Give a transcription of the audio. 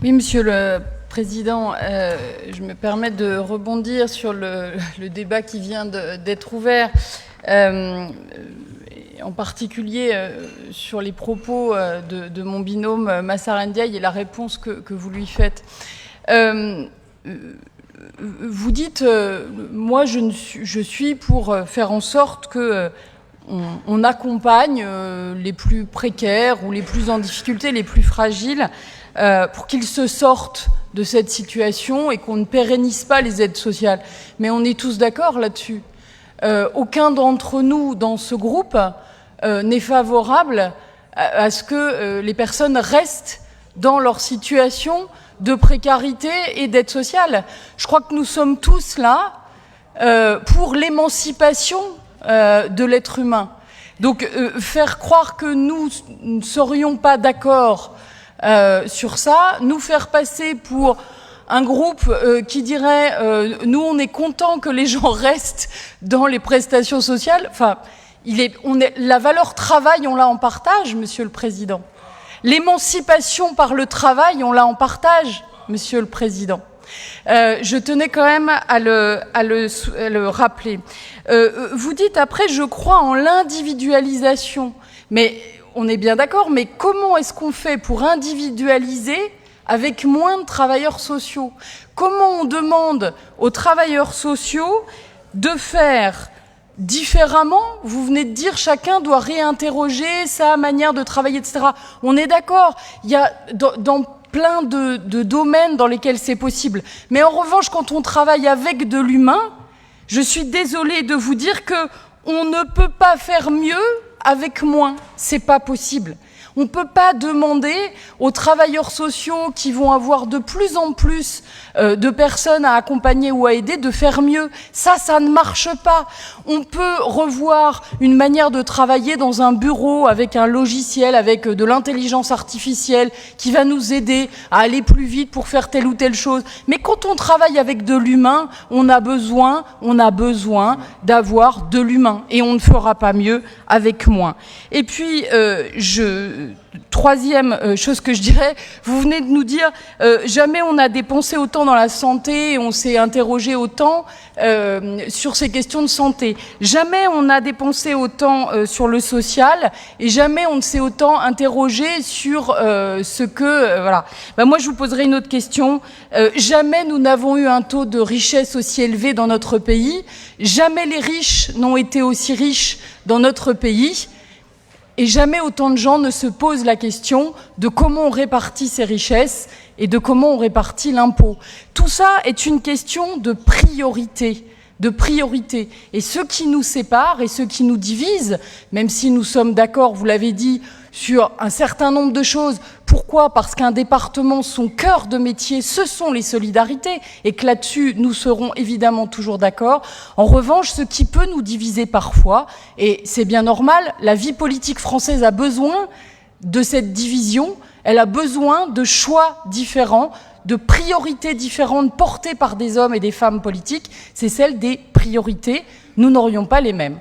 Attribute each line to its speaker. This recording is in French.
Speaker 1: Oui, Monsieur le Président, je me permets de rebondir sur le débat qui vient d'être ouvert, en particulier sur les propos de mon binôme Massar Ndiaye et la réponse que vous lui faites. Vous dites, moi je suis pour faire en sorte que on accompagne les plus précaires ou les plus en difficulté, les plus fragiles, pour qu'ils se sortent de cette situation et qu'on ne pérennise pas les aides sociales. Mais on est tous d'accord là-dessus. Aucun d'entre nous dans ce groupe n'est favorable à ce que les personnes restent dans leur situation de précarité et d'aide sociale. Je crois que nous sommes tous là pour l'émancipation de l'être humain. Donc faire croire que nous ne serions pas d'accord sur ça, nous faire passer pour un groupe qui dirait nous on est content que les gens restent dans les prestations sociales, enfin la valeur travail on l'a en partage, Monsieur le Président. L'émancipation par le travail on l'a en partage, Monsieur le Président. Je tenais quand même à le rappeler. Vous dites après, je crois en l'individualisation. Mais on est bien d'accord, mais comment est-ce qu'on fait pour individualiser avec moins de travailleurs sociaux? Comment on demande aux travailleurs sociaux de faire différemment? Vous venez de dire chacun doit réinterroger sa manière de travailler, etc. On est d'accord. Il y a dans plein de domaines dans lesquels c'est possible. Mais en revanche, quand on travaille avec de l'humain, je suis désolée de vous dire que on ne peut pas faire mieux avec moins. C'est pas possible. On ne peut pas demander aux travailleurs sociaux qui vont avoir de plus en plus de personnes à accompagner ou à aider de faire mieux. Ça ne marche pas. On peut revoir une manière de travailler dans un bureau avec un logiciel, avec de l'intelligence artificielle qui va nous aider à aller plus vite pour faire telle ou telle chose. Mais quand on travaille avec de l'humain, on a besoin d'avoir de l'humain. Et on ne fera pas mieux avec moins. Et puis, troisième chose que je dirais, vous venez de nous dire jamais on a dépensé autant dans la santé et on s'est interrogé autant sur ces questions de santé. Jamais on a dépensé autant sur le social et jamais on ne s'est autant interrogé sur ce que... voilà. Moi, je vous poserai une autre question. Jamais nous n'avons eu un taux de richesse aussi élevé dans notre pays. Jamais les riches n'ont été aussi riches dans notre pays. Et jamais autant de gens ne se posent la question de comment on répartit ces richesses et de comment on répartit l'impôt. Tout ça est une question de priorité. Et ce qui nous sépare et ce qui nous divise, même si nous sommes d'accord, vous l'avez dit, sur un certain nombre de choses. Pourquoi ? Parce qu'un département, son cœur de métier, ce sont les solidarités, et que là-dessus, nous serons évidemment toujours d'accord. En revanche, ce qui peut nous diviser parfois, et c'est bien normal, la vie politique française a besoin de cette division, elle a besoin de choix différents, de priorités différentes portées par des hommes et des femmes politiques, c'est celle des priorités. Nous n'aurions pas les mêmes.